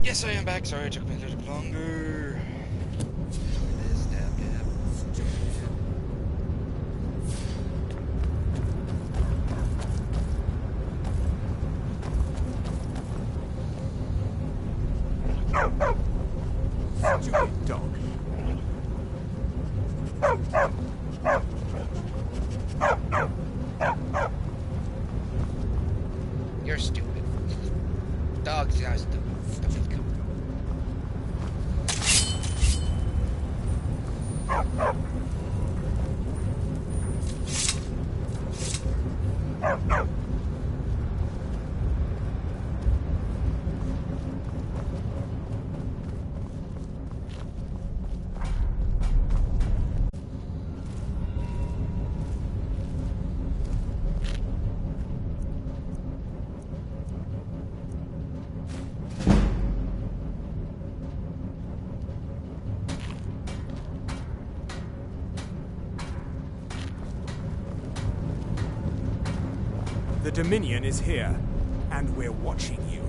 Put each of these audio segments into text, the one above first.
Yes, I am back. Sorry, it took me a little bit longer. This dab dab. Stupid dog. You're stupid. Dogs are stupid. Stupid cool. The Dominion is here, and we're watching you.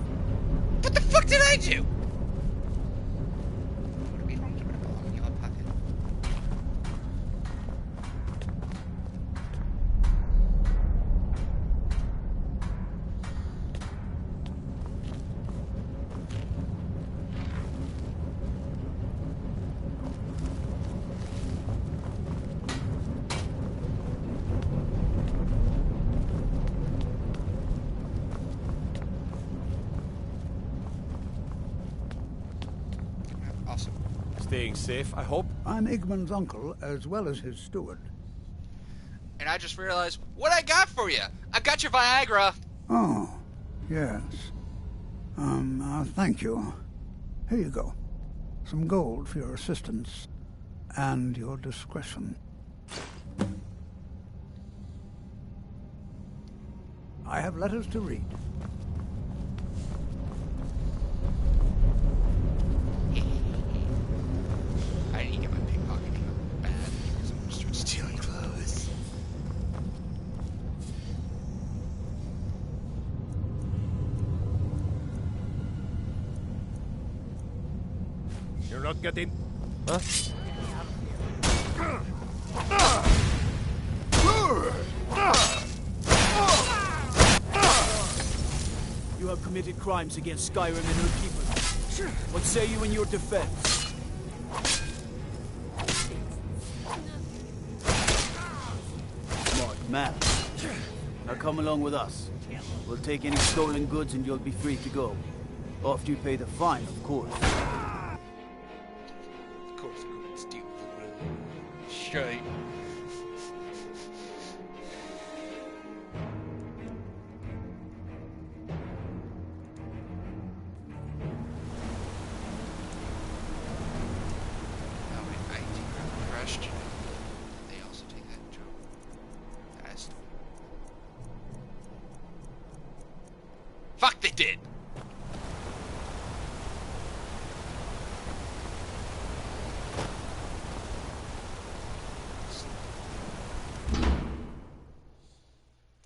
What the fuck did I do? Awesome. Staying safe, I hope? I'm Igman's uncle, as well as his steward. And I just realized what I got for you. I got your Viagra. Oh, yes. Thank you. Here you go. Some gold for your assistance and your discretion. I have letters to read. I need to get my pickpocketing up bad because I'm gonna start stealing clothes. You're not getting... Huh? You have committed crimes against Skyrim and her people. What say you in your defense? Smart man. Now come along with us. We'll take any stolen goods and you'll be free to go. After you pay the fine, of course. Of course, I'm gonna steal the road. Straight. They also take that job. That's fuck, they did.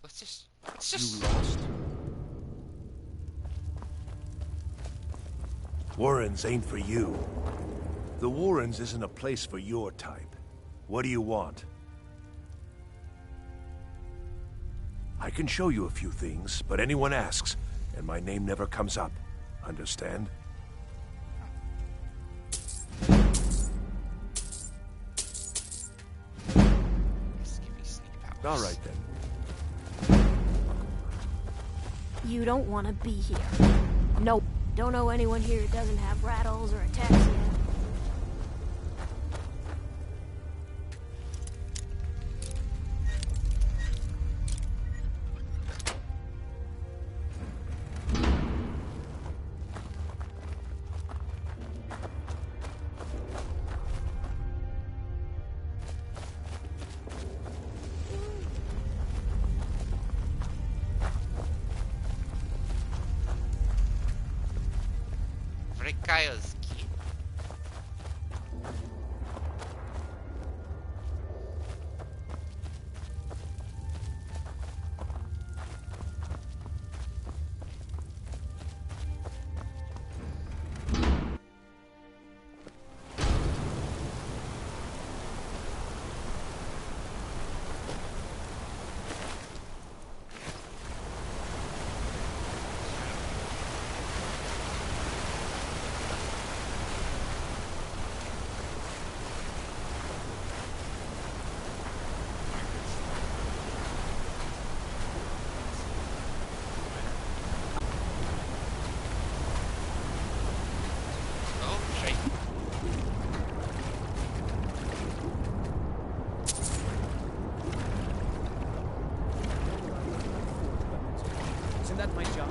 Let's just. You lost. Warrens ain't for you. The Warrens isn't a place for your type. What do you want? I can show you a few things, but anyone asks, and my name never comes up. Understand? Just give me sneak powers. All right then. You don't want to be here. Nope. Don't know anyone here who doesn't have rattles or a taxi yet. Frykajowski. that my job?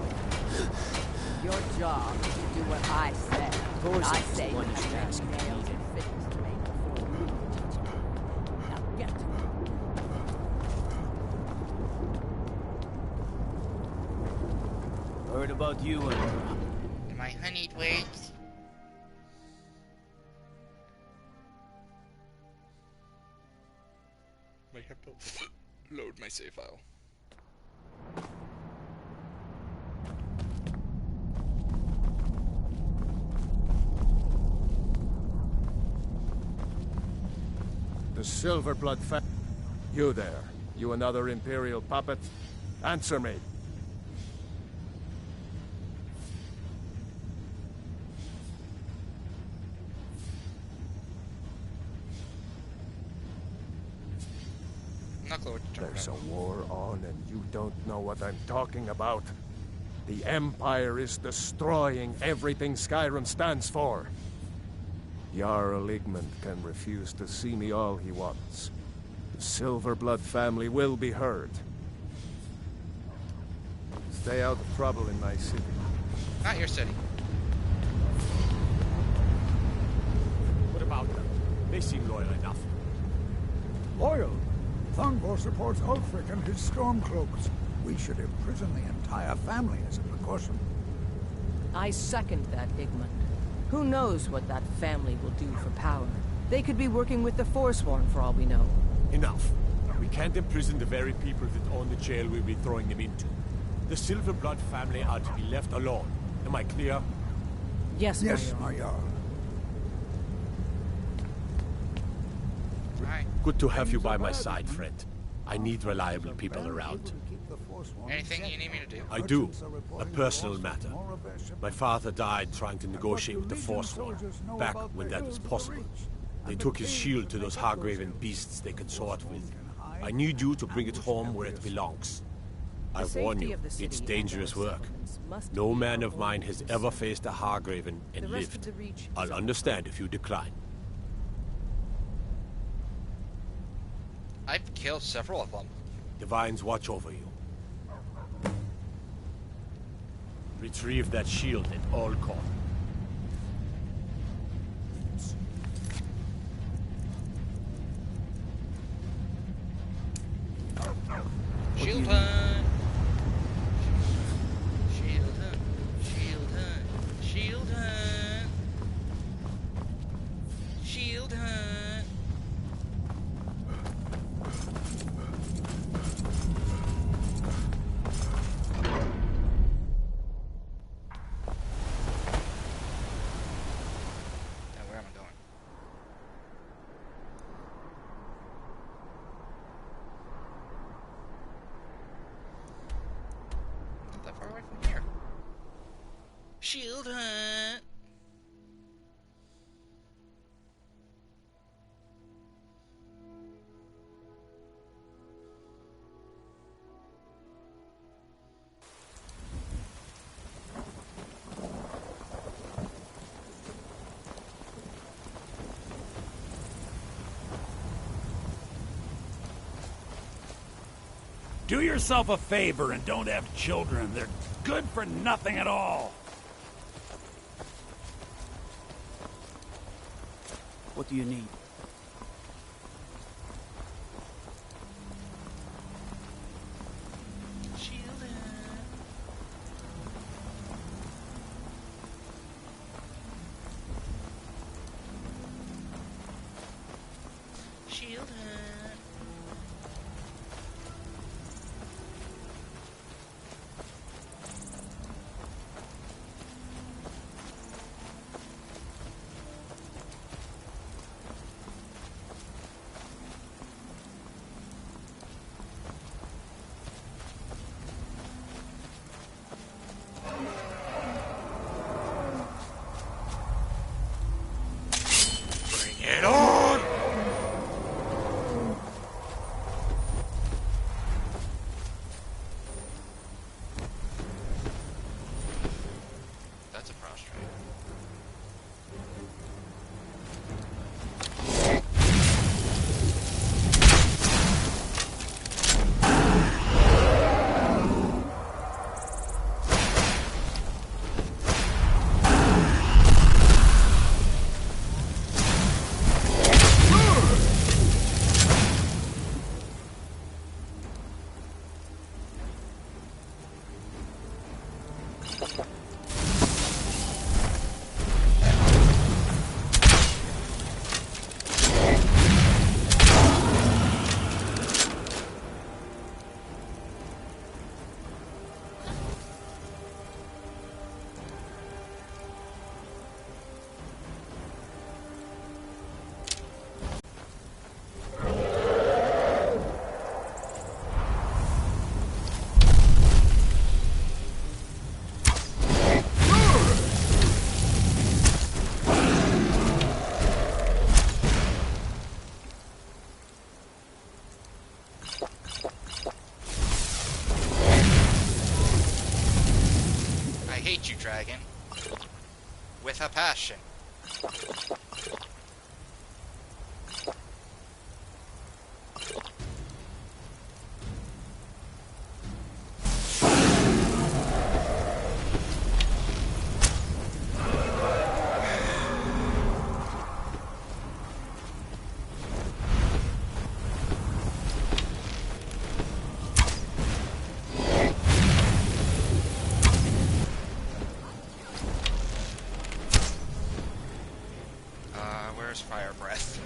Your job is to do what I say. And I say you have nails and fittings to make before you teach it. Now get to I it. heard about you and My honeyed words. I have to load my save file. The Silverblood You there. You another Imperial puppet? Answer me. Not clear what you're talking There's a about. war on and you don't know what I'm talking about. The Empire is destroying everything Skyrim stands for. Jarl Igmund can refuse to see me all he wants. The Silverblood family will be heard. Stay out of trouble in my city. Not your city. What about them? They seem loyal enough. Loyal? Thunvor supports Ulfric and his Stormcloaks. We should imprison the entire family as a precaution. I second that, Igmund. Who knows what that family will do for power? They could be working with the Forsworn for all we know. Enough. We can't imprison the very people that own the jail we'll be throwing them into. The Silverblood family are to be left alone. Am I clear? Yes, Yes, my my Jarl. Alright. Good to have you by my side, friend. I need reliable people around. Anything you need me to do? I do. A personal matter. My father died trying to negotiate with the Forsworn, back when that was possible. They took his shield to those Hargraven beasts they consort with. I need you to bring it home where it belongs. I warn you, it's dangerous work. No man of mine has ever faced a Hargraven and lived. I'll understand if you decline. I've killed several of them. Divines watch over you. Retrieve that shield at all costs. Shield hunt! Shield hunt! Shield hunt! Shield hunt! Shield hunt! Now where am I going? Not that far away from here. Shield hunt! Do yourself a favor and don't have children. They're good for nothing at all. what do you need? hate you, dragon. With a passion. Where's fire breath?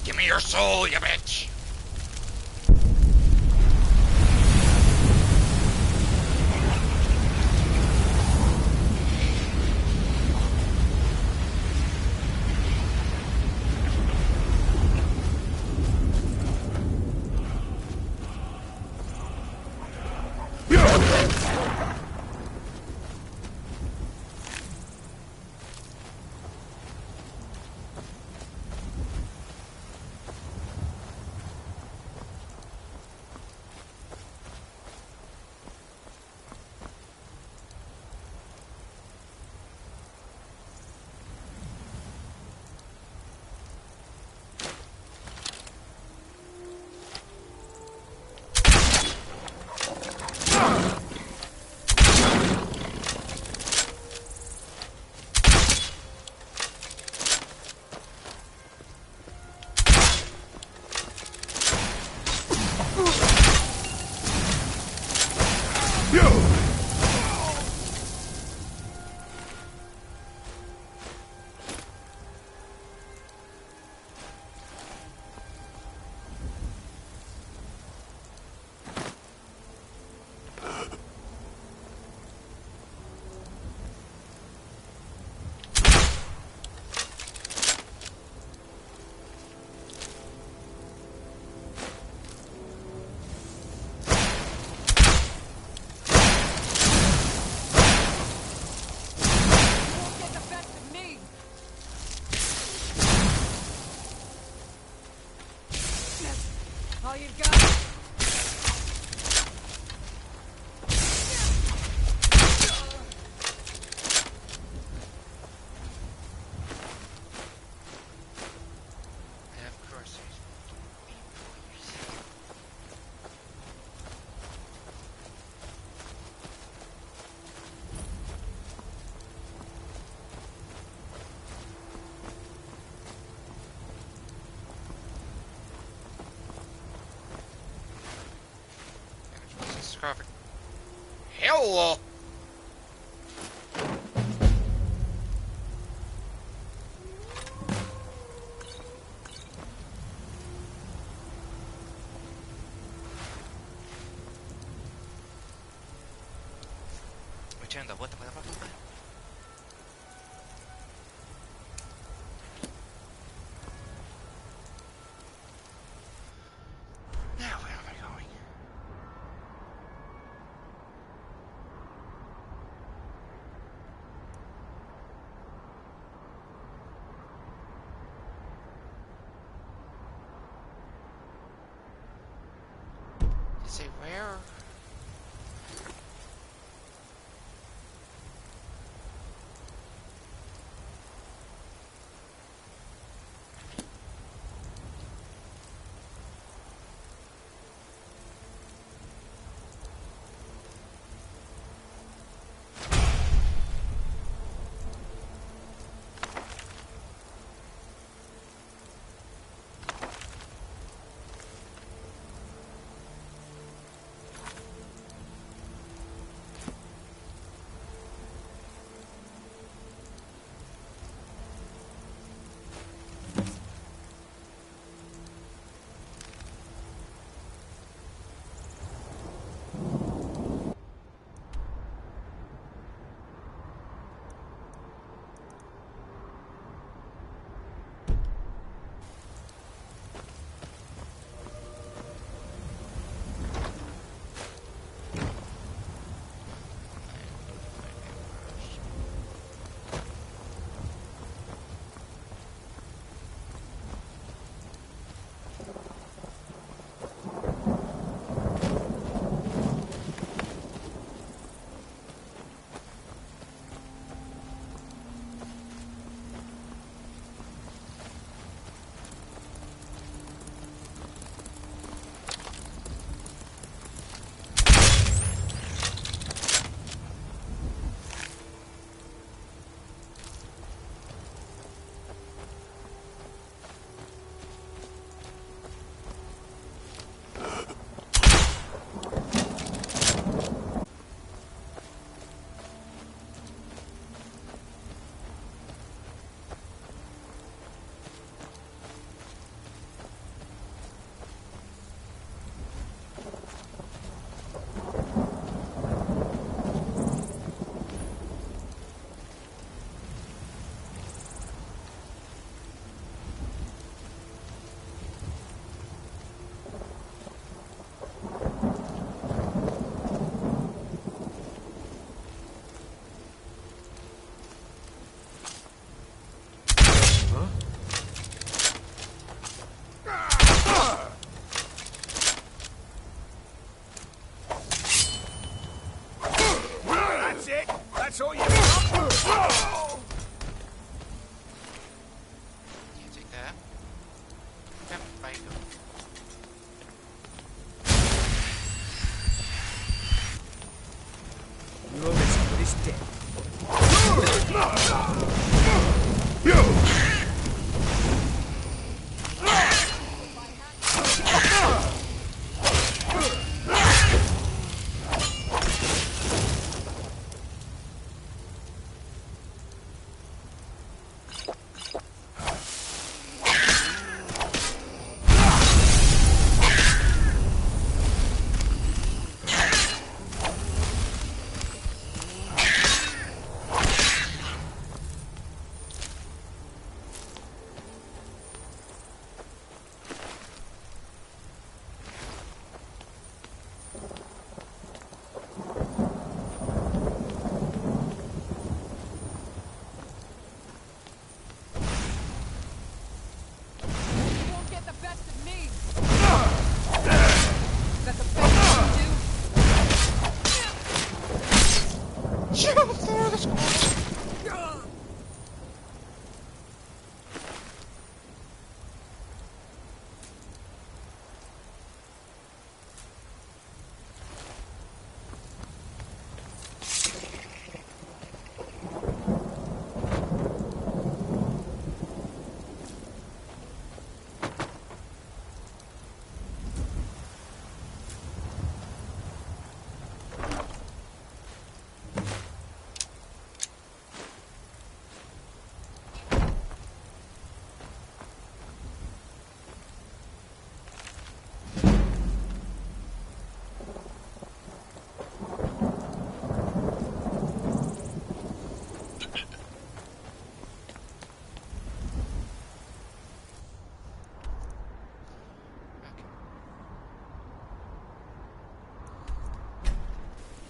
Give me your soul, you bitch! All you've got? Of course there's people. Covered. Hello. Return the what? Now where am I going? there. That's all you Can't take that. Yep, right, go. You'll listen to this dead.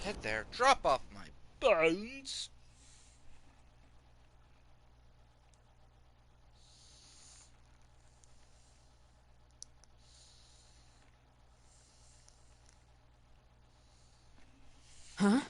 Head there, drop off my bones. Huh?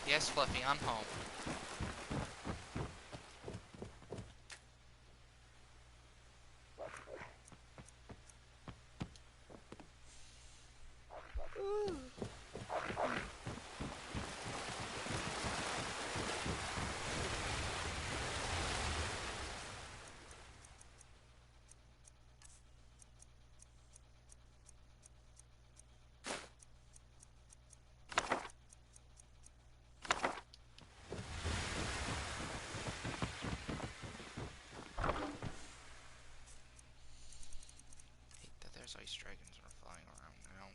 Yes, Fluffy, I'm home. Hate that there's ice dragons are flying around now.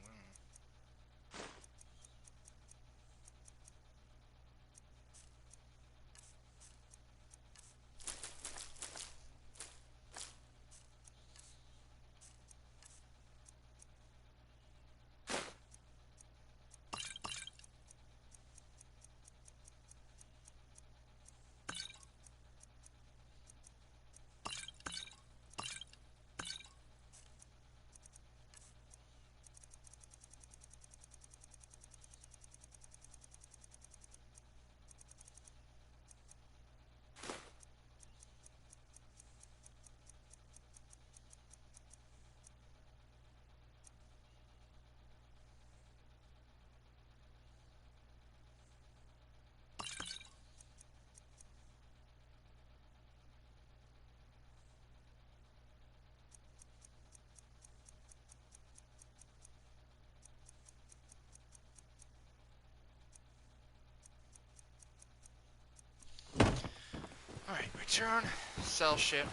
Alright, return, sell shit.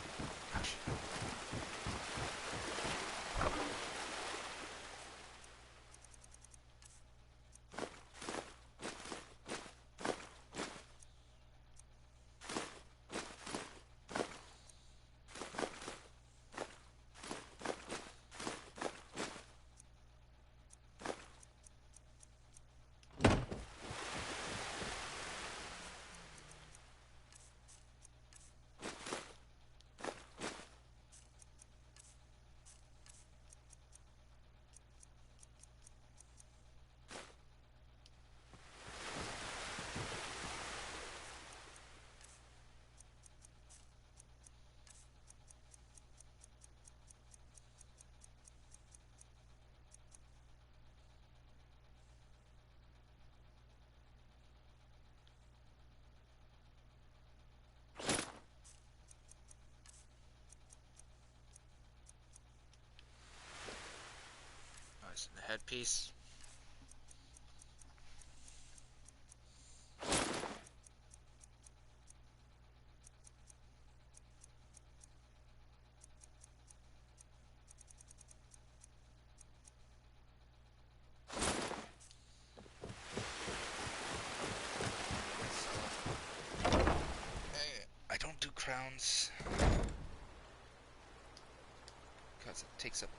Nice, the headpiece. I don't do crowns because it takes up.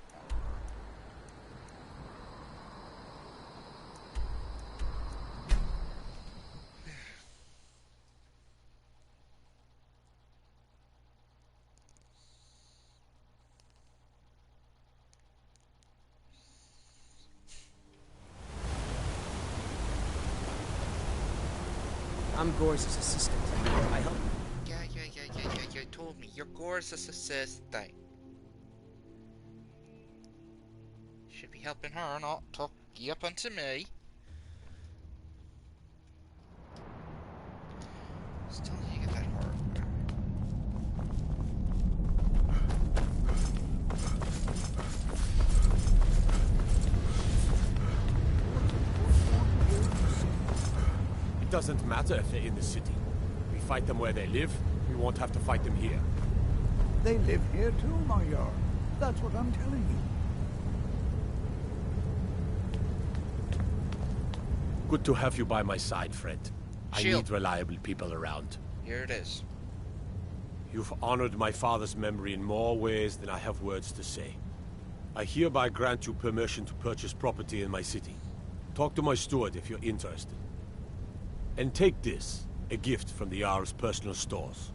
I'm Gore's assistant. I help. Yeah. You told me you're Gore's assistant. Should be helping her, not talk you up onto me. Still need to get that hard. It doesn't matter if they're in the city. We fight them where they live, we won't have to fight them here. They live here too, my Jarl. That's what I'm telling you. Good to have you by my side, friend. I Shield. need reliable people around. Here it is. You've honored my father's memory in more ways than I have words to say. I hereby grant you permission to purchase property in my city. Talk to my steward if you're interested. And take this, a gift from the Jarl's personal stores.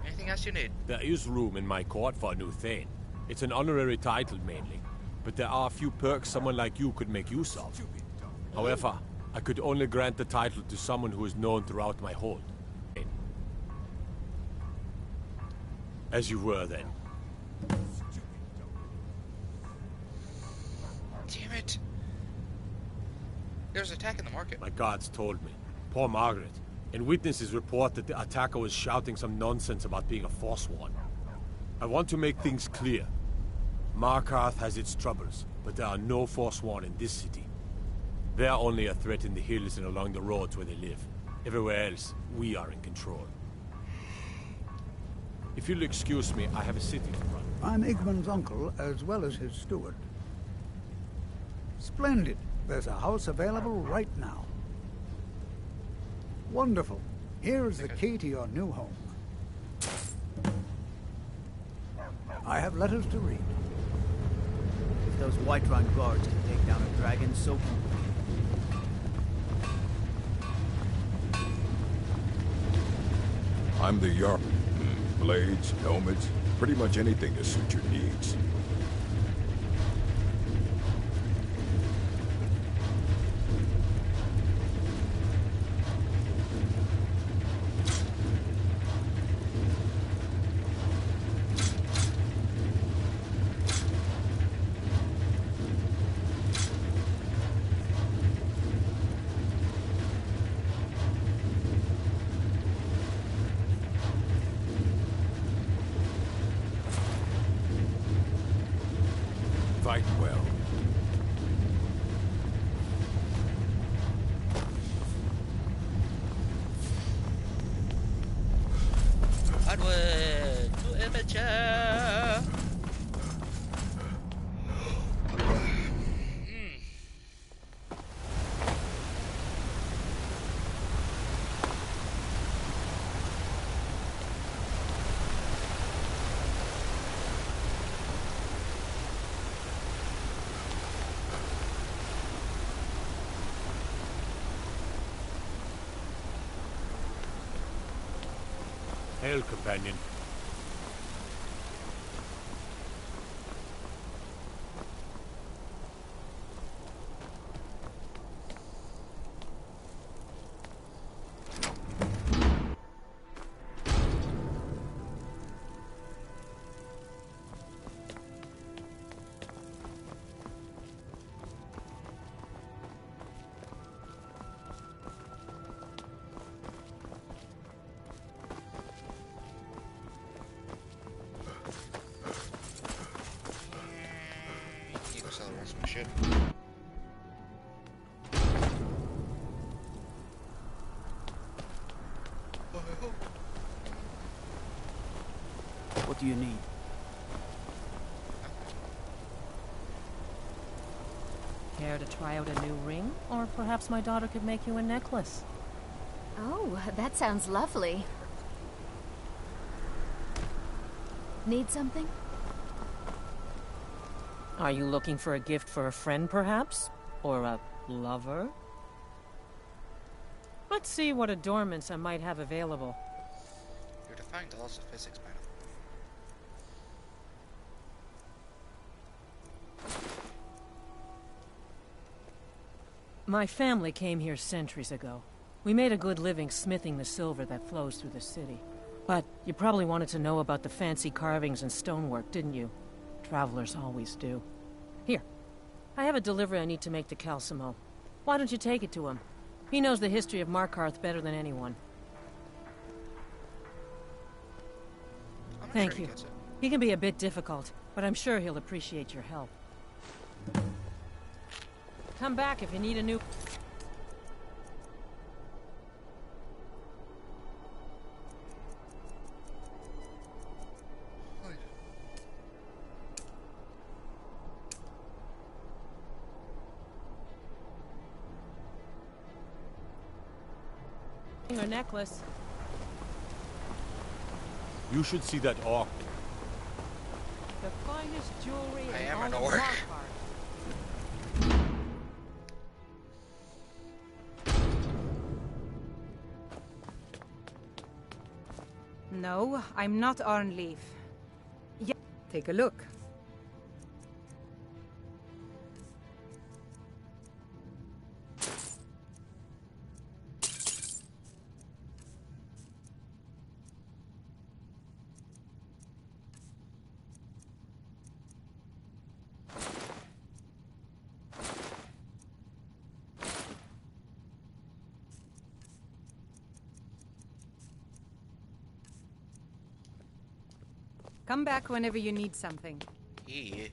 Anything else you need? There is room in my court for a new Thane. It's an honorary title mainly, but there are a few perks someone like you could make use of. However, I could only grant the title to someone who is known throughout my hold. As you were then. Damn it. There's an attack in the market. My guards told me. Poor Margaret. And witnesses report that the attacker was shouting some nonsense about being a Forsworn. I want to make things clear. Markarth has its troubles, but there are no Forsworn in this city. They are only a threat in the hills and along the roads where they live. Everywhere else, we are in control. If you'll excuse me, I have a city to run. I'm Igmund's uncle, as well as his steward. Splendid. There's a house available right now. Wonderful. Here is the key to your new home. I have letters to read. If those Whiterun guards can take down a dragon, so can we. I'm the Jarl. Blades, helmets, pretty much anything to suit your needs. Fight well. Onward to Immature! Hail, companion. You go sell the rest of my shit. What do you need? Care to try out a new ring? Or perhaps my daughter could make you a necklace. Oh, that sounds lovely. Need something? Are you looking for a gift for a friend, perhaps? Or a lover? Let's see what adornments I might have available. You're defying the laws of physics, man. My family came here centuries ago. We made a good living smithing the silver that flows through the city. But you probably wanted to know about the fancy carvings and stonework, didn't you? Travelers always do. Here, I have a delivery I need to make to Calcimo. Why don't you take it to him? He knows the history of Markarth better than anyone. Thank Sure you. he, He can be a bit difficult, but I'm sure he'll appreciate your help. Come back if you need a new... Or necklace. You should see that orc. The finest jewelry I in am all an of orc. Markarth. No, I'm not Arnleif. Yeah, take a look. Come back whenever you need something. Yeah.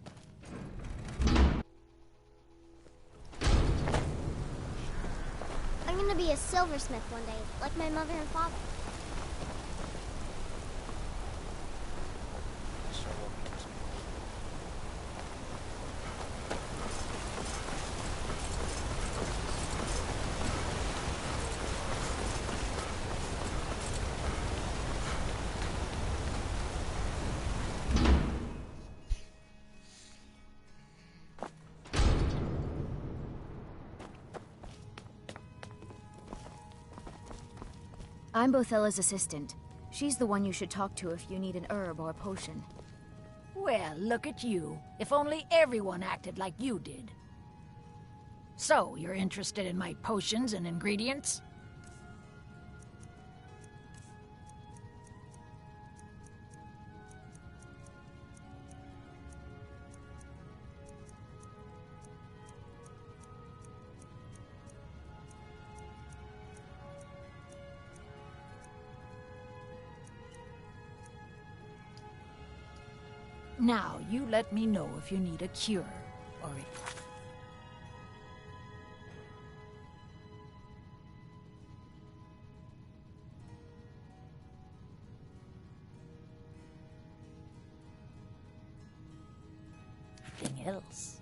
I'm gonna be a silversmith one day, like my mother and father. I'm Bothella's assistant. She's the one you should talk to if you need an herb or a potion. Well, look at you. If only everyone acted like you did. So, you're interested in my potions and ingredients? Now, you let me know if you need a cure, or anything else.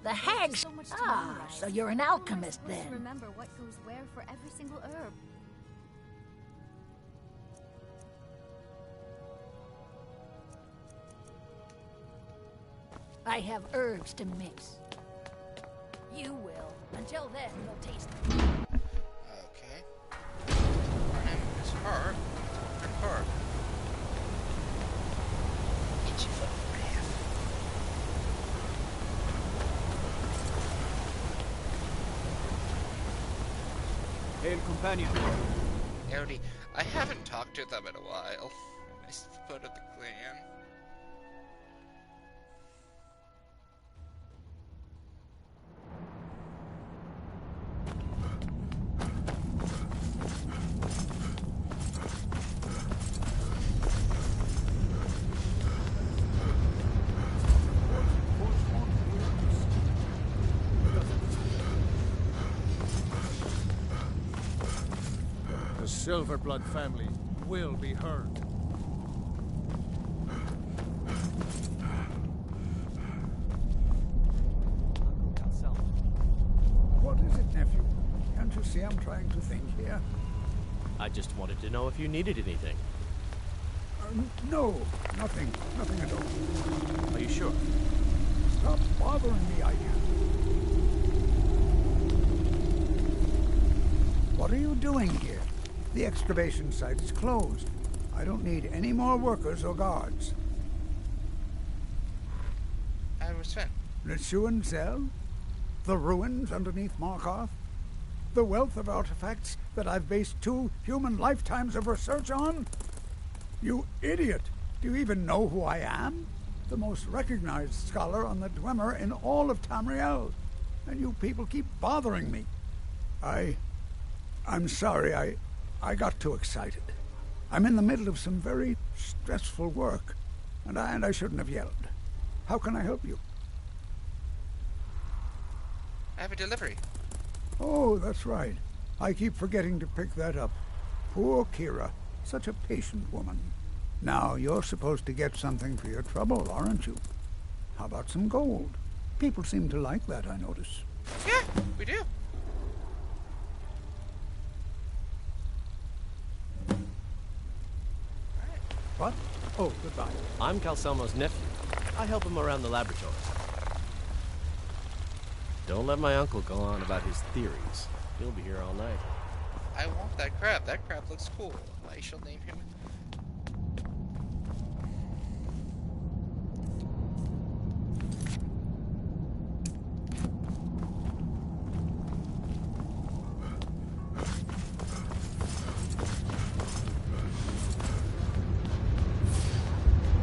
The hags. So much to Ah, memorize. so you're an How am I alchemist supposed to then. remember what goes where for every single herb. I have herbs to mix. You will. Until then, you'll taste them. Okay. Her name is Her. Her. Itchy foot half. Hail, companion. Howdy. I haven't talked to them in a while. Nice foot of the clan. The Silverblood family will be heard. What is it, nephew? Can't you see I'm trying to think here? I just wanted to know if you needed anything. No, nothing. Nothing at all. Are you sure? Stop bothering me, I can. What are you doing here? The excavation site's closed. I don't need any more workers or guards. I was Sven. Lesuan Zell? The ruins underneath Markarth? The wealth of artifacts that I've based 2 human lifetimes of research on? You idiot! Do you even know who I am? The most recognized scholar on the Dwemer in all of Tamriel. And you people keep bothering me. I'm sorry, I got too excited. I'm in the middle of some very stressful work, and I shouldn't have yelled. How can I help you? I have a delivery. Oh, that's right. I keep forgetting to pick that up. Poor Kira. Such a patient woman. Now, you're supposed to get something for your trouble, aren't you? How about some gold? People seem to like that, I notice. Yeah, we do. What? Oh, goodbye. I'm Calcelmo's nephew. I help him around the laboratory. Don't let my uncle go on about his theories. He'll be here all night. I want that crab. That crab looks cool. I shall name him.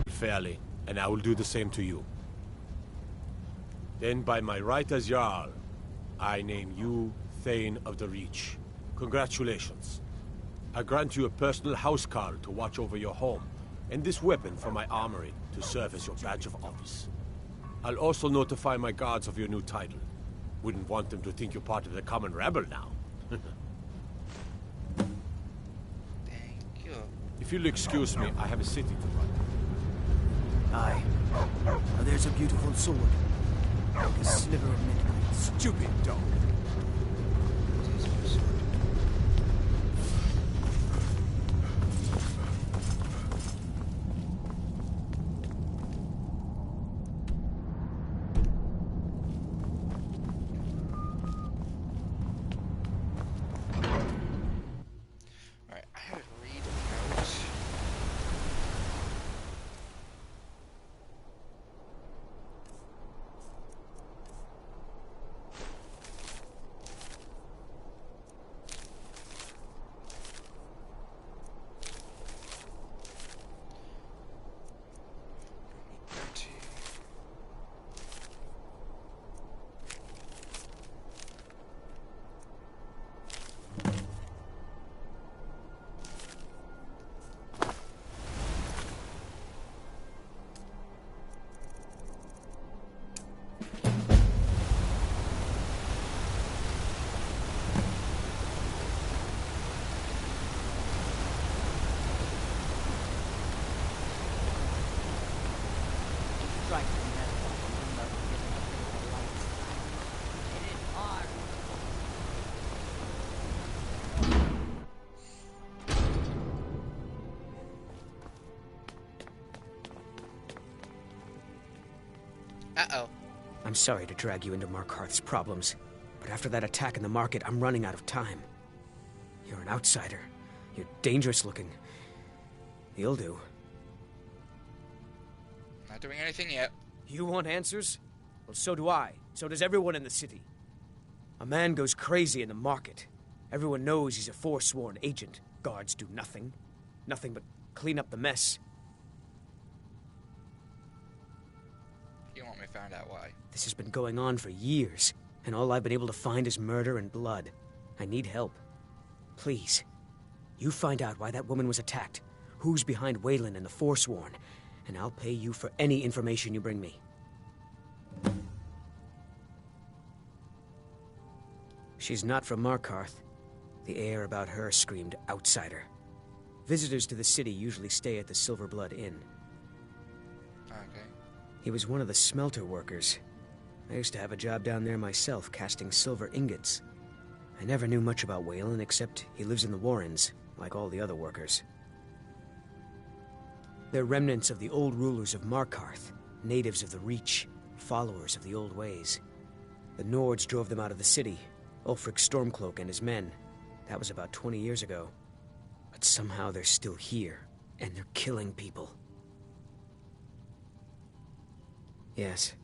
Fairly, and I will do the same to you. Then by my right as Jarl, I name you Thane of the Reach. Congratulations. I grant you a personal housecarl to watch over your home, and this weapon from my armory to serve as your badge of office. I'll also notify my guards of your new title. Wouldn't want them to think you're part of the common rabble now. Thank you. If you'll excuse me, I have a city to run. Aye. Now there's a beautiful sword. Like a sliver of midnight. Stupid dog. Alright, I had to read about... Uh-oh. I'm sorry to drag you into Markarth's problems, but after that attack in the market, I'm running out of time. You're an outsider. You're dangerous looking. You'll do. Not doing anything yet. You want answers? Well, so do I. So does everyone in the city. A man goes crazy in the market. Everyone knows he's a forsworn agent. Guards do nothing. Nothing but clean up the mess. You want me to find out why? This has been going on for years, and all I've been able to find is murder and blood. I need help. Please. You find out why that woman was attacked, who's behind Waylon and the Forsworn, and I'll pay you for any information you bring me. She's not from Markarth. The air about her screamed outsider. Visitors to the city usually stay at the Silver Blood Inn. Okay. He was one of the smelter workers. I used to have a job down there myself, casting silver ingots. I never knew much about Waylon, except he lives in the Warrens, like all the other workers. They're remnants of the old rulers of Markarth, natives of the Reach, followers of the old ways. The Nords drove them out of the city, Ulfric Stormcloak and his men. That was about 20 years ago. But somehow they're still here, and they're killing people. Yes,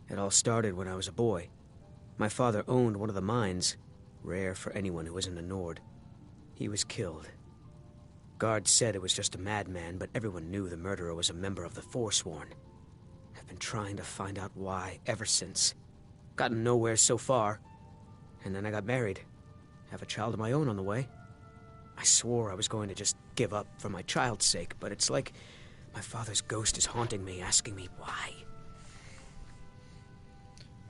it all started when I was a boy. My father owned one of the mines, rare for anyone who isn't a Nord. He was killed. Guards said it was just a madman, but everyone knew the murderer was a member of the Forsworn. I've been trying to find out why ever since. Gotten nowhere so far. And then I got married. Have a child of my own on the way. I swore I was going to just give up for my child's sake, but it's like my father's ghost is haunting me, asking me why.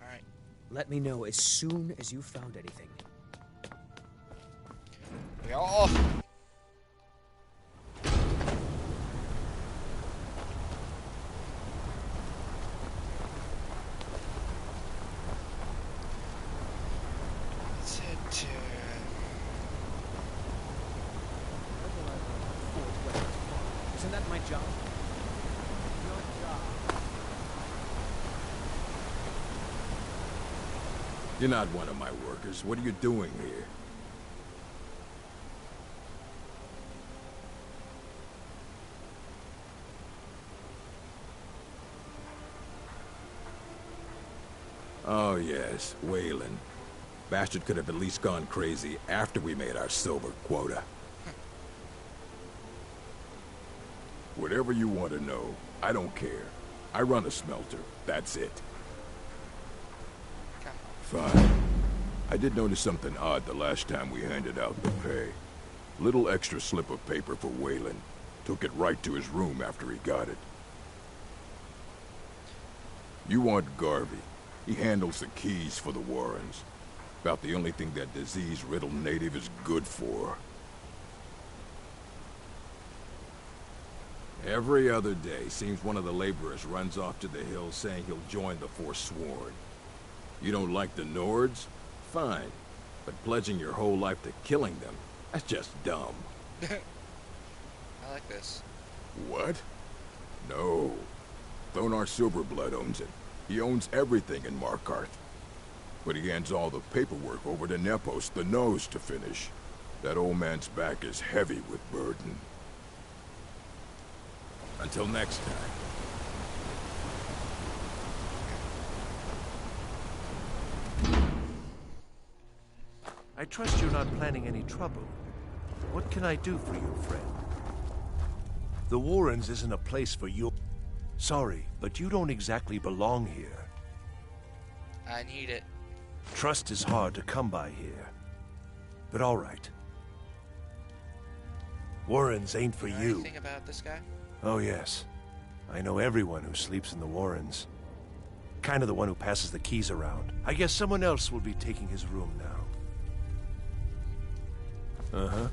Alright. Let me know as soon as you found anything. We all... job. You're not one of my workers. What are you doing here? Oh yes, Wayland. Bastard could have at least gone crazy after we made our silver quota. Whatever you want to know, I don't care. I run a smelter, that's it. Fine. I did notice something odd the last time we handed out the pay. Little extra slip of paper for Wayland. Took it right to his room after he got it. You want Garvey. He handles the keys for the Warrens. About the only thing that disease-riddled native is good for. Every other day, seems one of the laborers runs off to the hills saying he'll join the Forsworn. You don't like the Nords? Fine. But pledging your whole life to killing them, that's just dumb. I like this. What? No. Thonar Silverblood owns it. He owns everything in Markarth. But he hands all the paperwork over to Nepos, the Nose, to finish. That old man's back is heavy with burden. Until next time. I trust you're not planning any trouble. What can I do for you, friend? The Warrens isn't a place for you. Sorry, but you don't exactly belong here. I need it. Trust is hard to come by here. But all right. Warrens ain't for you. Anything about this guy? Oh no I know everyone who sleeps in the Warrens. Kind of the one who passes the keys around. I guess someone else will be taking his room now. Uh-huh.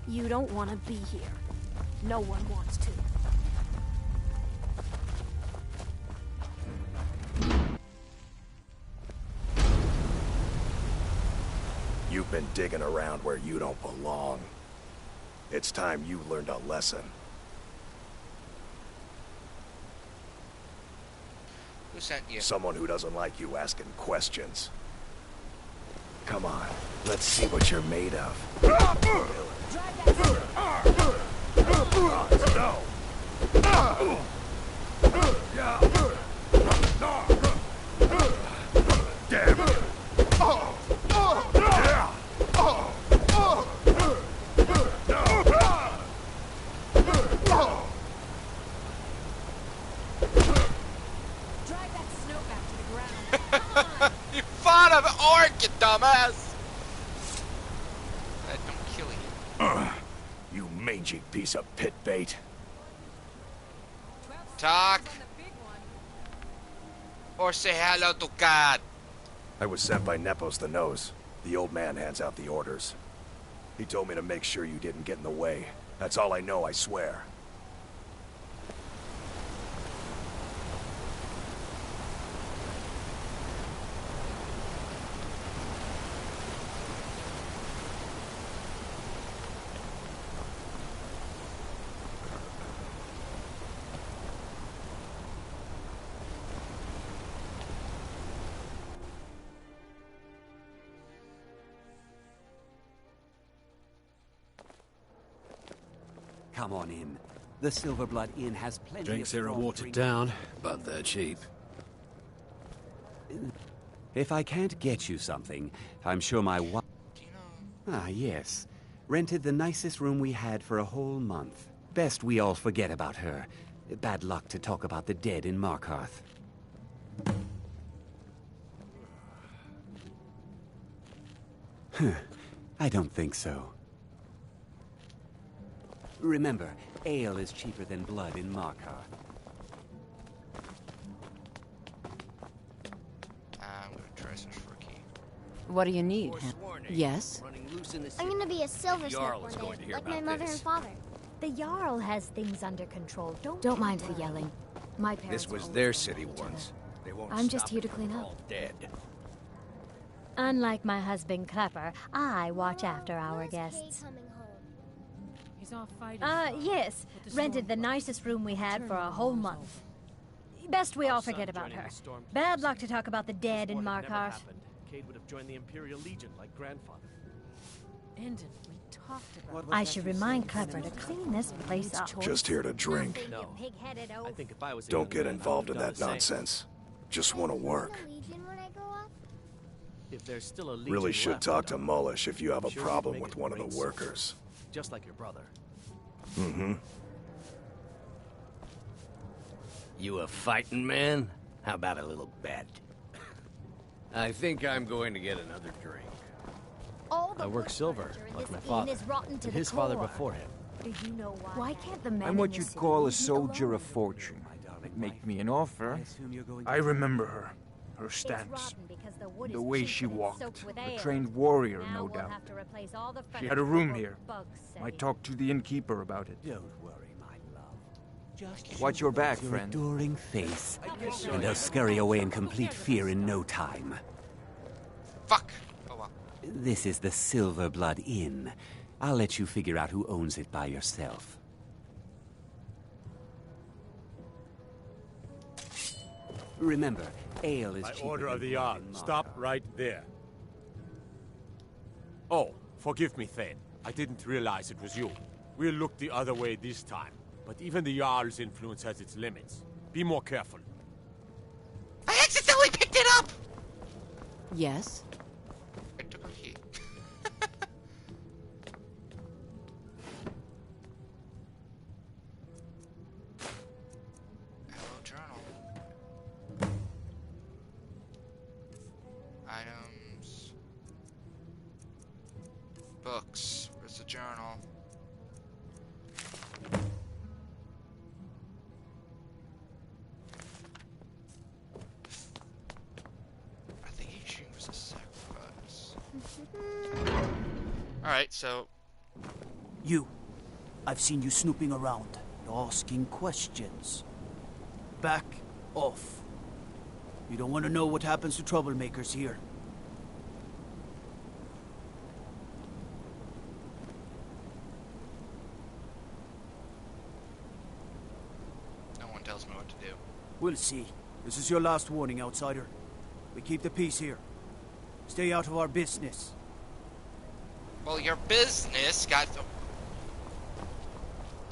You don't want to be here. No one wants to. You've been digging around where you don't belong. It's time you learned a lesson. Who sent you? Someone who doesn't like you asking questions. Come on, let's see what you're made of. No. Damn it! You fought an orc, you dumbass! Don't kill you. You mangy piece of pit bait. Talk. Or say hello to God. I was sent by Nepos the Nose. The old man hands out the orders. He told me to make sure you didn't get in the way. That's all I know, I swear. Come on in. The Silverblood Inn has plenty Drinks of here are strong watered drink. down, but they're cheap. If I can't get you something, I'm sure my wife... Ah, yes. Rented the nicest room we had for a whole month. Best we all forget about her. Bad luck to talk about the dead in Markarth. I don't think so. Remember, ale is cheaper than blood in Markarth. I'm gonna try search for a key. What do you need? Yes? I'm gonna be a silversmith Jarl one is going to day, hear like my about mother this. and father. The Jarl has things under control. Don't mind the yelling. My parents This was always their yelled city at each once. They won't I'm just stop here to until clean they're up. all dead. Unlike my husband Clapper, I watch after our guests. He's off fighting. Yes. Rented the nicest room we had for a whole month. Best we all forget about her. Bad luck to talk about the dead in Markarth. Cade would have joined the Imperial Legion like grandfather. Endon, we talked about I should remind Clapper to clean this place up. Just here to drink. No. I think if I was a Don't young get man, involved I in would that have done the same. nonsense. Just want to work. If there's still a legion Really should left, talk to Mullish if you have a sure problem make with a one of great the soldier. workers. Just like your brother. Mm-hmm. You a fighting man? How about a little bet? I think I'm going to get another drink. All I work silver, like my father, and his father before him. Do you know why can't the men I'm what in you'd this call a city leave soldier alone? of fortune. Make me an offer. I remember her. Her stance. The way she walked. A trained warrior, no doubt. She had a room here. Might talk to the innkeeper about it. Don't worry, my love. Just Watch your back, your friend. adoring face, and they'll scurry away in complete fear in no time. Fuck! Oh well. This is the Silver Blood Inn. I'll let you figure out who owns it by yourself. Remember, ale is By cheaper order of than the blood Jarl, in stop right there. Oh, forgive me, Thane. I didn't realize it was you. We'll look the other way this time. But even the Jarl's influence has its limits. Be more careful. I accidentally picked it up! Yes? I took a key. Hello, journal. Items. Books. Where's the journal? I think each was a sacrifice. Alright, so You. I've seen you snooping around, asking questions. Back off. You don't want to know what happens to troublemakers here. no one tells me what to do. We'll see. This is your last warning, outsider. We keep the peace here. Stay out of our business. Well, your business got...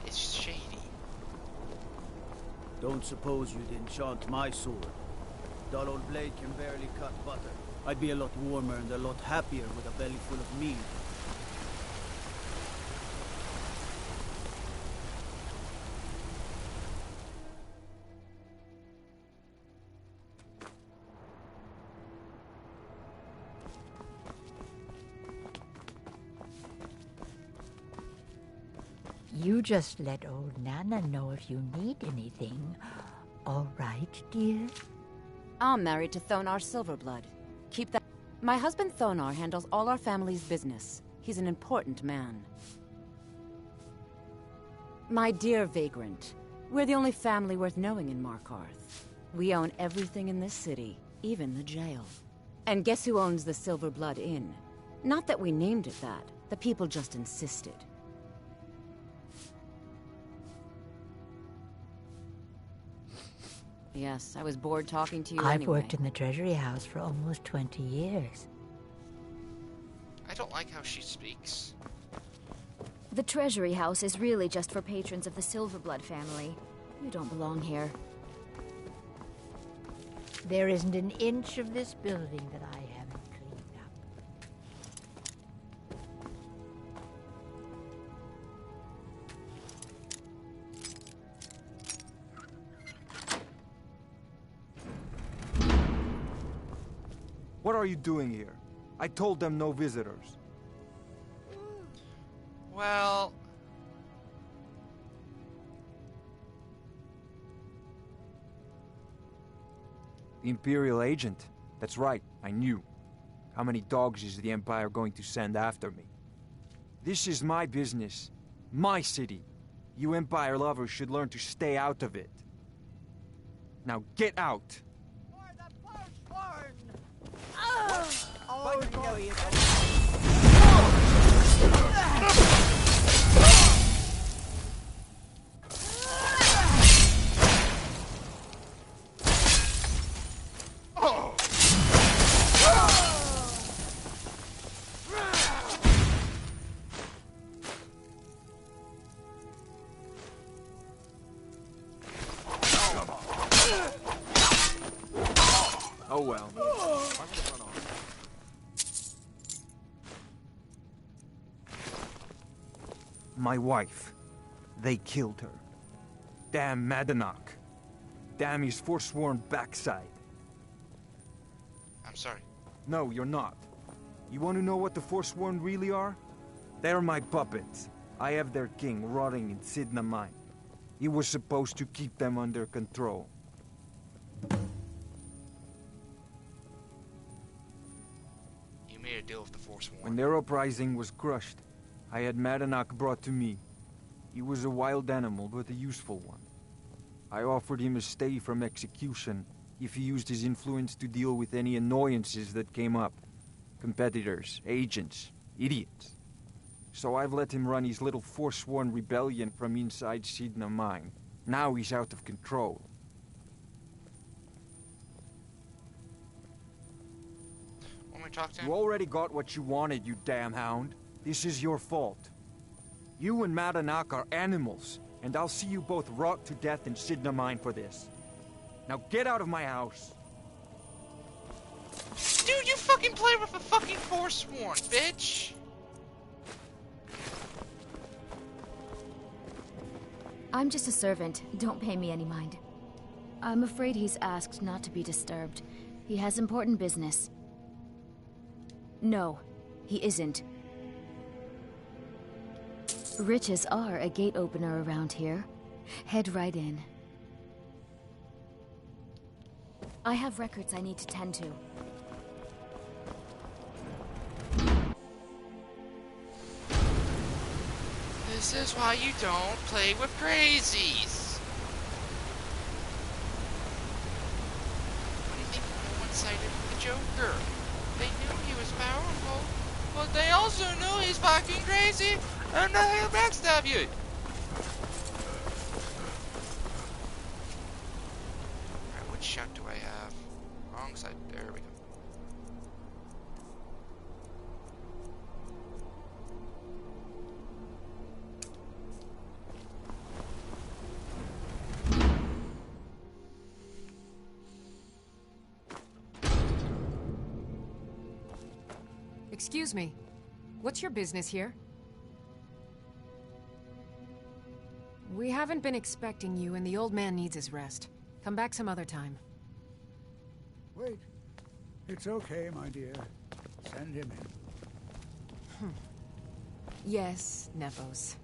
It's shady. Don't suppose you'd enchant my sword. Dull old blade can barely cut butter. I'd be a lot warmer and a lot happier with a belly full of meat. You just let old Nana know if you need anything. All right, dear? I'm married to Thonar Silverblood. Keep that. My husband Thonar handles all our family's business. He's an important man. My dear vagrant, we're the only family worth knowing in Markarth. We own everything in this city, even the jail. And guess who owns the Silverblood Inn? Not that we named it that. The people just insisted. Yes, I was bored talking to you I've anyway. worked in the Treasury House for almost 20 years. I don't like how she speaks. The Treasury House is really just for patrons of the Silverblood family. You don't belong here. There isn't an inch of this building that I haven't cleaned up. What are you doing here? I told them no visitors. Well... The Imperial agent. That's right, I knew. How many dogs is the Empire going to send after me? This is my business. My city. You Empire lovers should learn to stay out of it. Now get out! Oh, no, you don't. Oh well. My wife. They killed her. Damn Madanach. Damn his forsworn backside. I'm sorry. No, you're not. You want to know what the Forsworn really are? They're my puppets. I have their king rotting in Sidna Mine. He was supposed to keep them under control. You made a deal with the Forsworn. When their uprising was crushed, I had Madanach brought to me. He was a wild animal, but a useful one. I offered him a stay from execution if he used his influence to deal with any annoyances that came up. Competitors, agents, idiots. So I've let him run his little Forsworn rebellion from inside Sidna Mine. Now he's out of control. Want me to talk to him? You already got what you wanted, you damn hound. This is your fault. You and Madanach are animals, and I'll see you both rot to death in Sidna Mine for this. Now get out of my house. Dude, you fucking play with a fucking Forsworn, bitch! I'm just a servant. Don't pay me any mind. I'm afraid he's asked not to be disturbed. He has important business. No, he isn't. Riches are a gate opener around here. Head right in. I have records I need to tend to. This is why you don't play with crazies. What do you think no one sided with the Joker? They knew he was powerful, but they also knew he's fucking crazy, and now he'll backstab you. Alright, what shot do I have? Wrong side. There we go. Excuse me. What's your business here? We haven't been expecting you, and the old man needs his rest. Come back some other time. Wait. It's okay, my dear. Send him in. Yes, Nepos.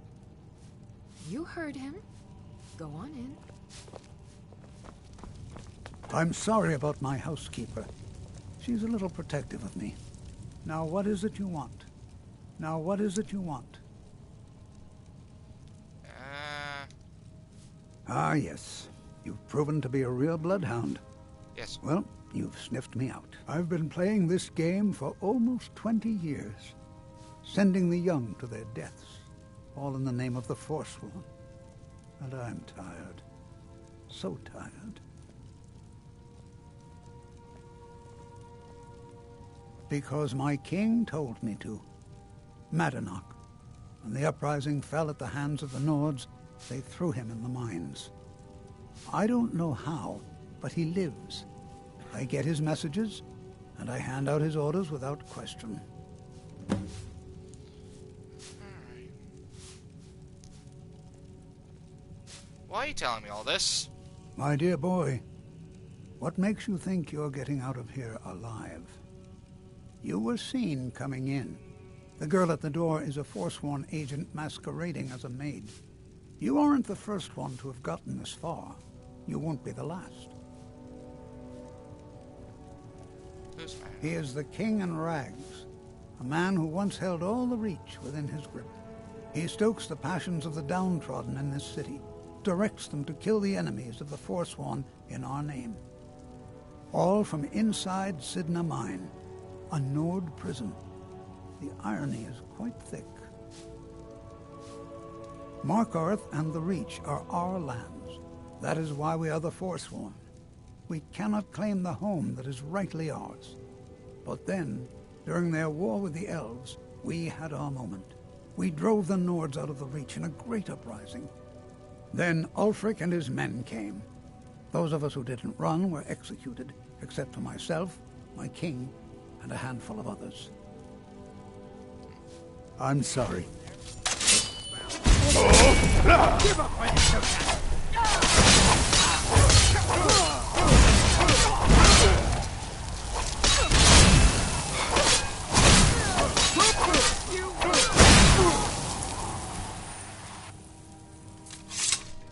You heard him. Go on in. I'm sorry about my housekeeper. She's a little protective of me. Now, what is it you want? Now, what is it you want? Ah, yes. You've proven to be a real bloodhound. Yes. Well, you've sniffed me out. I've been playing this game for almost 20 years. Sending the young to their deaths. All in the name of the Forsworn. And I'm tired. So tired. Because my king told me to. Madanach. When the uprising fell at the hands of the Nords, they threw him in the mines. I don't know how, but he lives. I get his messages, and I hand out his orders without question. Alright. Why are you telling me all this? My dear boy, what makes you think you're getting out of here alive? You were seen coming in. The girl at the door is a Forsworn agent masquerading as a maid. You aren't the first one to have gotten this far. You won't be the last. He is the King in Rags, a man who once held all the Reach within his grip. He stokes the passions of the downtrodden in this city, directs them to kill the enemies of the Forsworn in our name. All from inside Sidna Mine, a Nord prison. The irony is quite thick. Markarth and the Reach are our lands. That is why we are the Forsworn. We cannot claim the home that is rightly ours. But then, during their war with the Elves, we had our moment. We drove the Nords out of the Reach in a great uprising. Then Ulfric and his men came. Those of us who didn't run were executed, except for myself, my king, and a handful of others. I'm sorry. Give up when it's okay.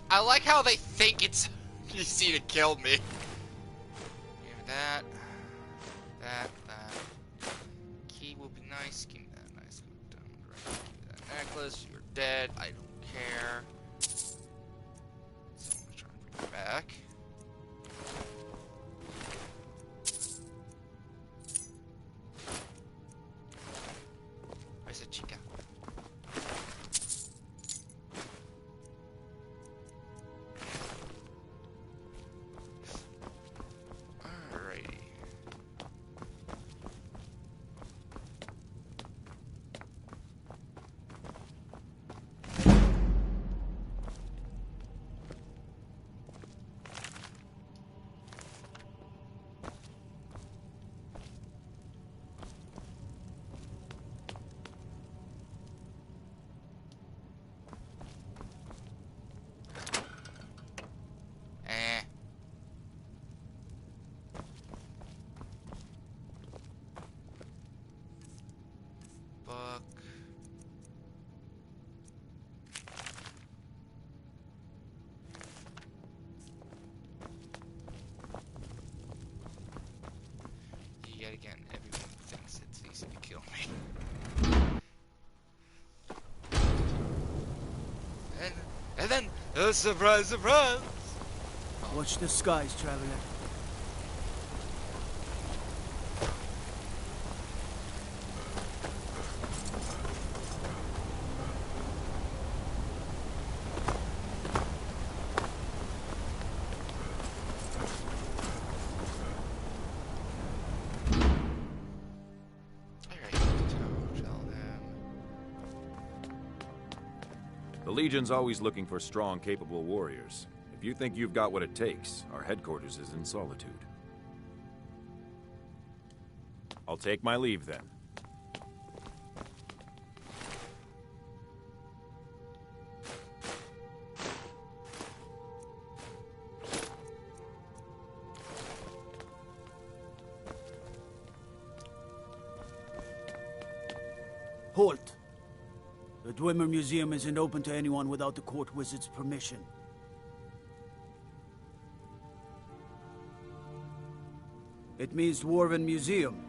I like how they think it's easy to kill me. Give that. That. Key will be nice. Give me that nice. Give me that necklace. You're dead. I don't care. So I'm gonna try and bring you back. Where's the chica? Yet again, everyone thinks it's easy to kill me. And then, surprise, surprise! Watch the skies, traveler. The Legion's always looking for strong, capable warriors. If you think you've got what it takes, our headquarters is in Solitude. I'll take my leave then. Halt! The Dwemer Museum isn't open to anyone without the court wizard's permission. It means Dwarven Museum.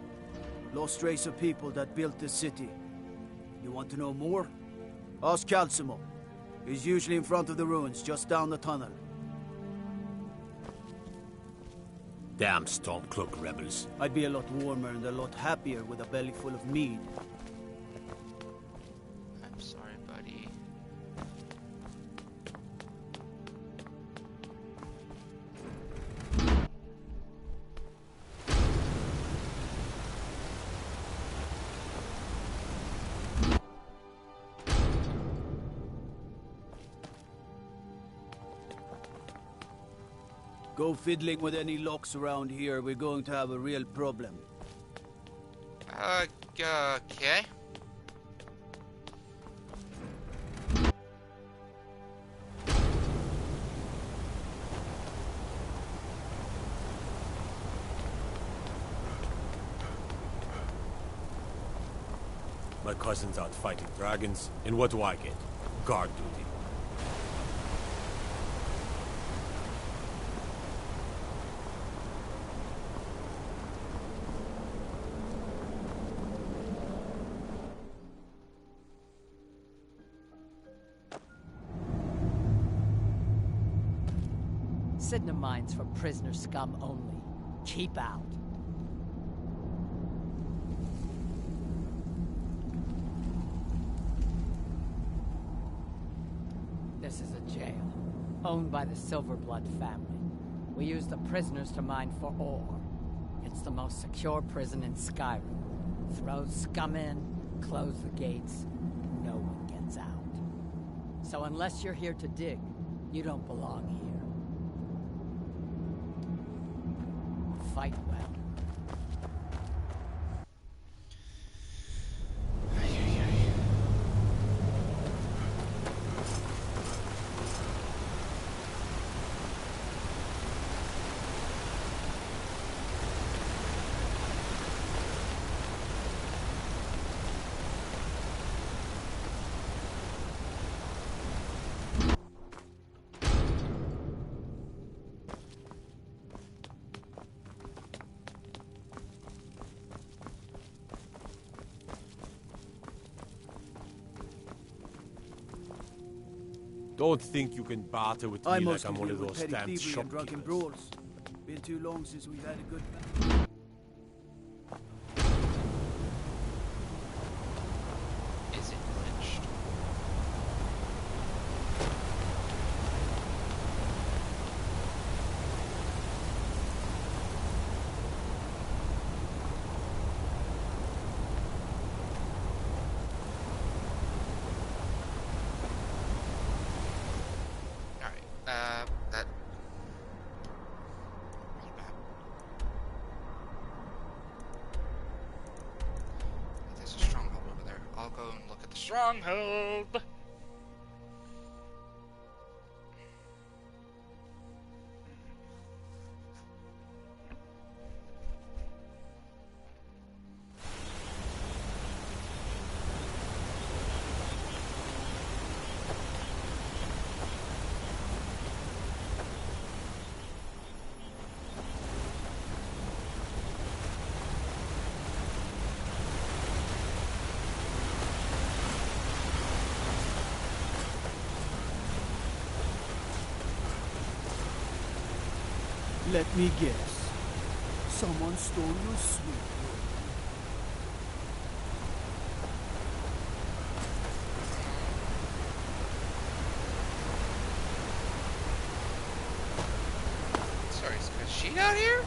Lost race of people that built this city. You want to know more? Ask Calcimo. He's usually in front of the ruins, just down the tunnel. Damn Stormcloak rebels. I'd be a lot warmer and a lot happier with a belly full of mead. I'm sorry, buddy. Go fiddling with any locks around here, we're going to have a real problem. Okay. My cousin's out fighting dragons, and what do I get? Guard duty. Sidna mines for prisoner scum only. Keep out. This is a jail, owned by the Silverblood family. We use the prisoners to mine for ore. It's the most secure prison in Skyrim. Throw scum in, close the gates, no one gets out. So unless you're here to dig, you don't belong here. Fight well. Don't think you can barter with me like I'm one of those damn shopkeepers. Brawls. Been too long since we've had a good... Is it lynched? That... There's a stronghold over there. I'll go and look at the stronghold! Let me guess. Someone stole your sweet. Sorry, is she out here?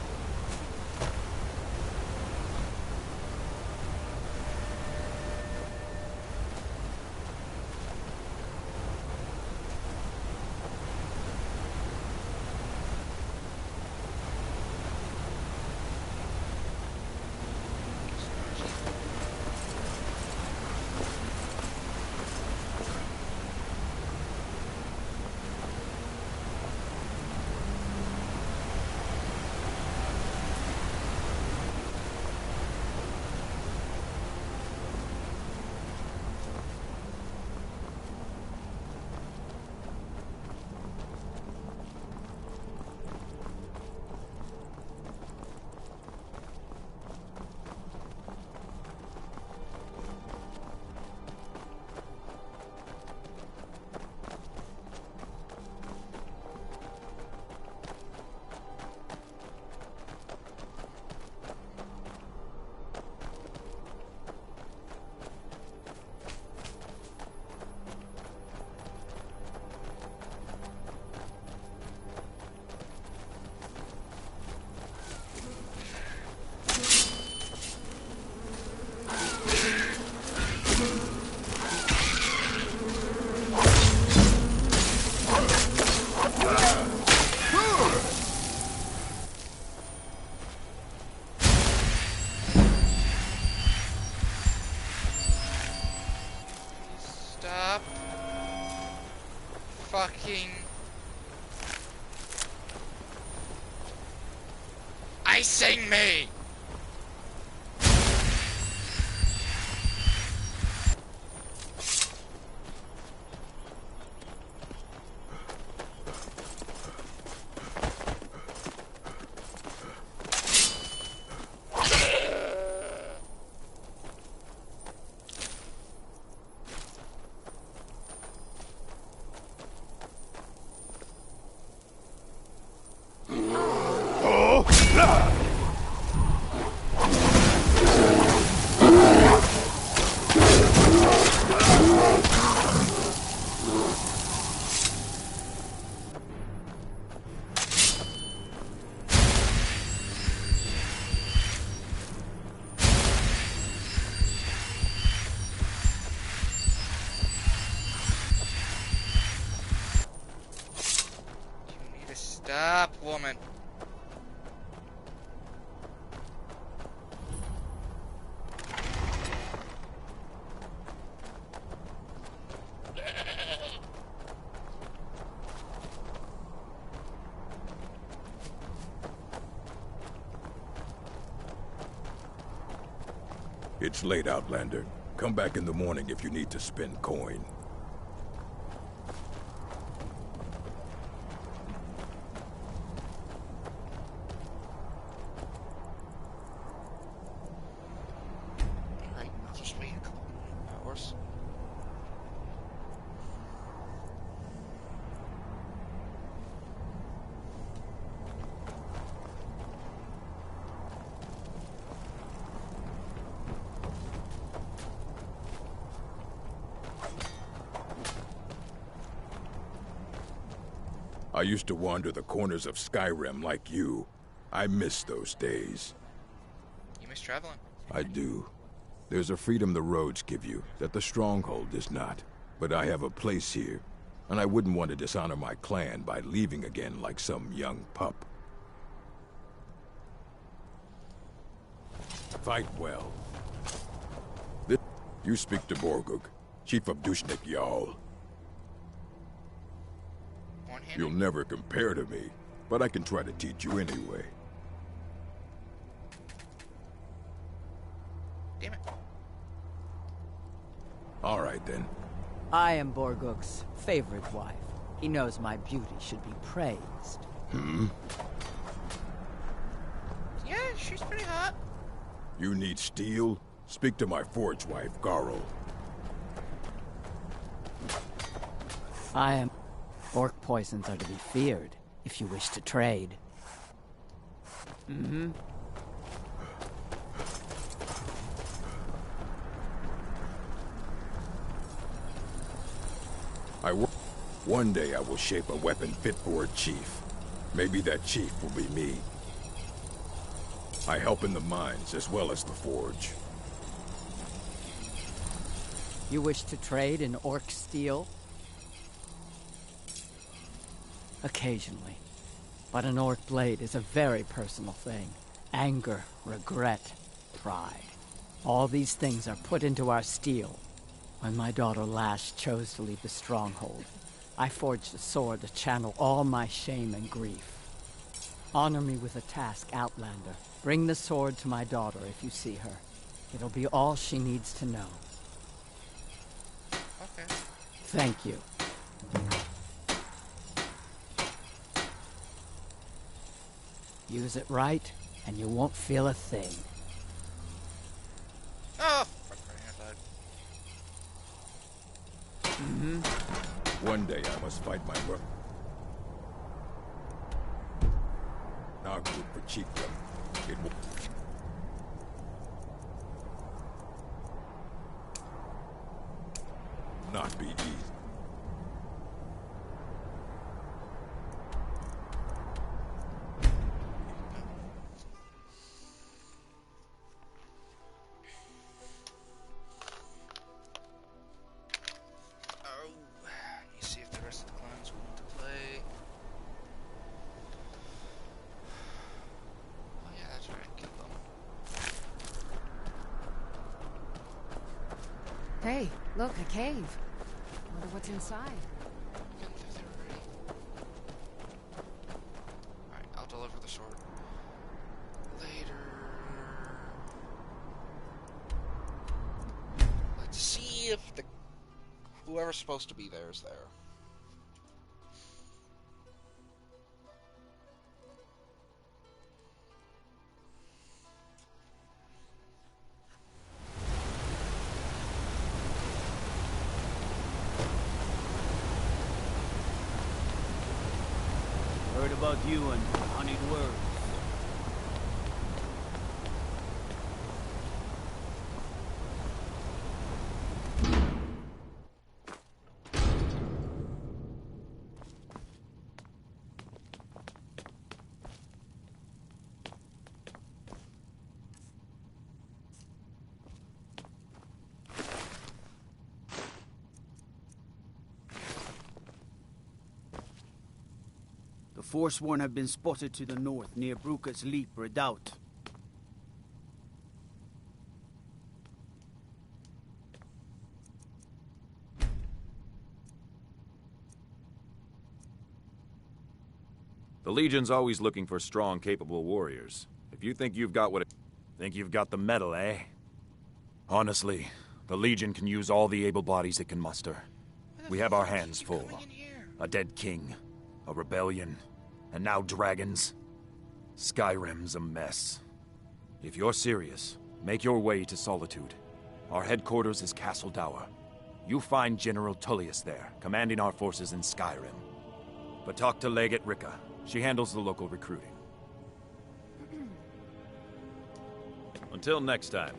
Fucking icing me. Stop, woman. It's late, Outlander. Come back in the morning if you need to spend coin. Alright, I'll just wait a couple hours. I used to wander the corners of Skyrim like you. I miss those days. You miss traveling? I do. There's a freedom the roads give you that the Stronghold does not. But I have a place here, and I wouldn't want to dishonor my clan by leaving again like some young pup. Fight well. You speak to Borgug, Chief of Dushnik Jarl. You'll never compare to me, but I can try to teach you anyway. Damn it. All right, then. I am Borgug's favorite wife. He knows my beauty should be praised. Hmm? Yeah, she's pretty hot. You need steel? Speak to my forge wife, Garl. I am... Orc poisons are to be feared, if you wish to trade. Mm-hmm. One day I will shape a weapon fit for a chief. Maybe that chief will be me. I help in the mines as well as the forge. You wish to trade in orc steel? Occasionally. But an orc blade is a very personal thing. Anger, regret, pride. All these things are put into our steel. When my daughter Lash chose to leave the Stronghold, I forged a sword to channel all my shame and grief. Honor me with a task, Outlander. Bring the sword to my daughter if you see her. It'll be all she needs to know. Okay. Thank you. Use it right, and you won't feel a thing. Oh! Mm-hmm. One day I must fight my brother. Our group for chiefdom. It will... not be easy. Hey, look, a cave. Wonder what's inside. Alright, I'll deliver the sword later. Let's see if the whoever's supposed to be there is there. Heard about you and honeyed words. The Forsworn have been spotted to the north, near Bruka's Leap Redoubt. The Legion's always looking for strong, capable warriors. If you think you've got what it... Think you've got the metal, eh? Honestly, the Legion can use all the able bodies it can muster. We have our hands full. A dead king, a rebellion, and now dragons. Skyrim's a mess. If you're serious, make your way to Solitude. Our headquarters is Castle Dower. You find General Tullius there, commanding our forces in Skyrim. But talk to Legate Rika. She handles the local recruiting. Until next time.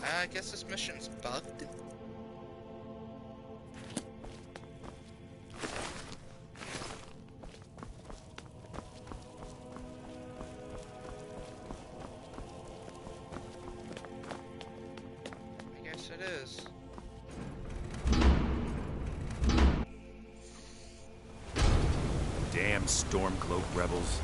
I guess this mission's bugged. I guess it is. Damn Stormcloak rebels.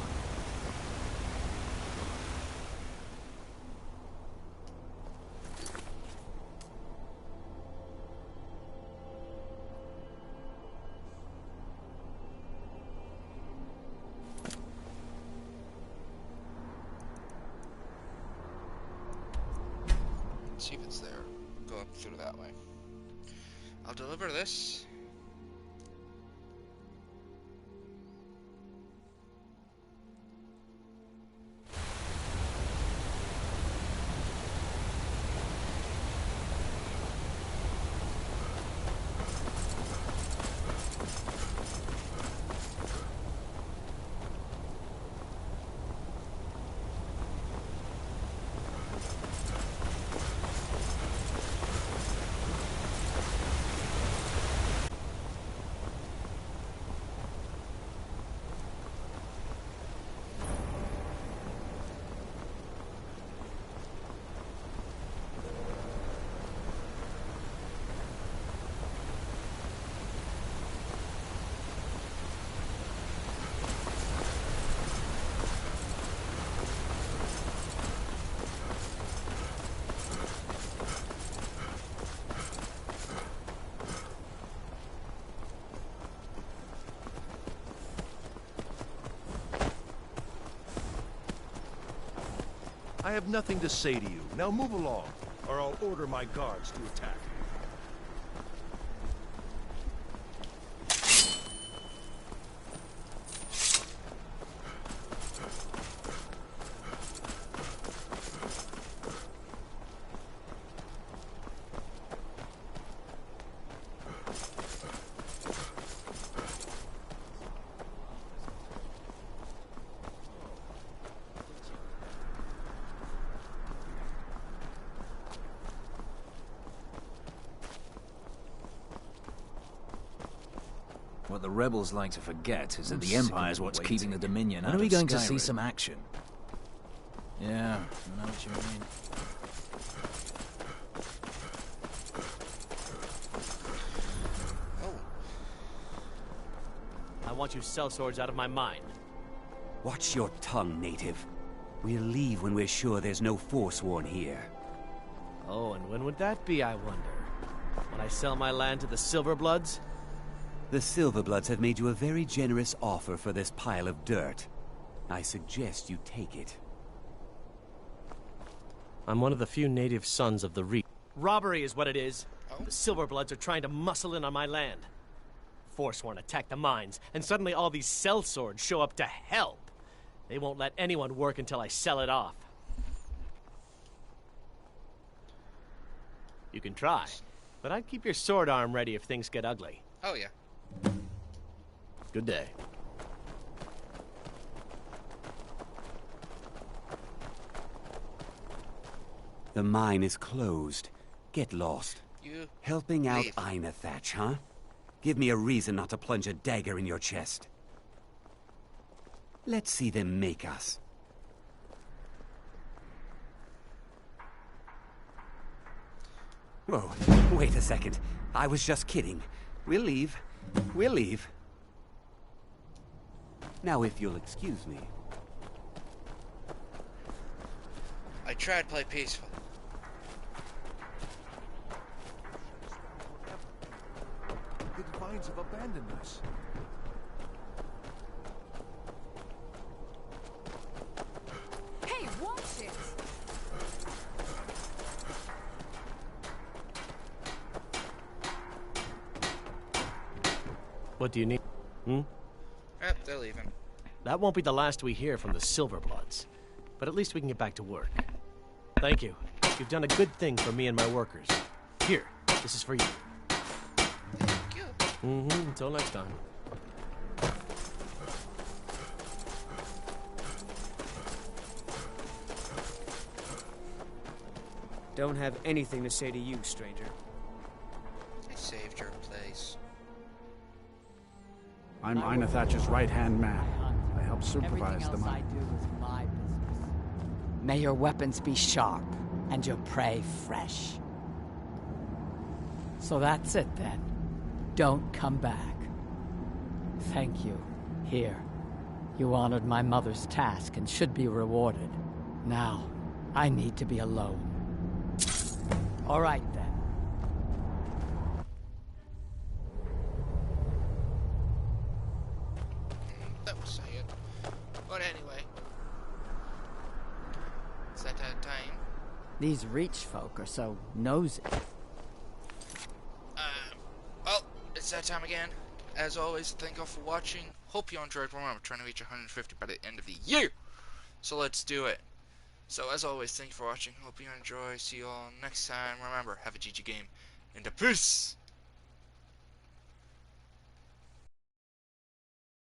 See if it's there. Go up through that way. I'll deliver this. I have nothing to say to you. Now move along, or I'll order my guards to attack. What the rebels like to forget is that the Empire's what's keeping the Dominion out of Skyrim. When are we going to see some action? Yeah, I know what you mean. I want you sellswords out of my mind. Watch your tongue, native. We'll leave when we're sure there's no Forsworn here. Oh, and when would that be, I wonder? When I sell my land to the Silverbloods? The Silverbloods have made you a very generous offer for this pile of dirt. I suggest you take it. I'm one of the few native sons of the Reap. Robbery is what it is. The Silverbloods are trying to muscle in on my land. Forsworn attacked the mines, and suddenly all these sellswords show up to help. They won't let anyone work until I sell it off. You can try, but I'd keep your sword arm ready if things get ugly. Oh, yeah. Good day. The mine is closed. Get lost. You helping out leave. Ainethach, huh? Give me a reason not to plunge a dagger in your chest. Let's see them make us. Whoa, wait a second. I was just kidding. We'll leave. We'll leave. Now, if you'll excuse me. I tried to play peaceful. The Divines have abandoned us. Hey, watch it! What do you need? Hmm? Yep, they're leaving. That won't be the last we hear from the Silverbloods. But at least we can get back to work. Thank you. You've done a good thing for me and my workers. Here, this is for you. Thank you. Mm-hmm. Until next time. Don't have anything to say to you, stranger. I saved your place. I'm Ina Thatcher's right-hand man. I help Everything supervise the else I mine. do is my business. May your weapons be sharp and your prey fresh. So that's it then. Don't come back. Thank you. Here. You honored my mother's task and should be rewarded. Now, I need to be alone. All right then. That was saying. But anyway. It's that time. These Reach folk are so nosy. Well, it's that time again. As always, thank you all for watching. Hope you enjoyed. Remember, trying to reach 150 by the end of the year. So let's do it. So as always, thank you for watching. Hope you enjoy. See you all next time. Remember, have a GG game. And a peace!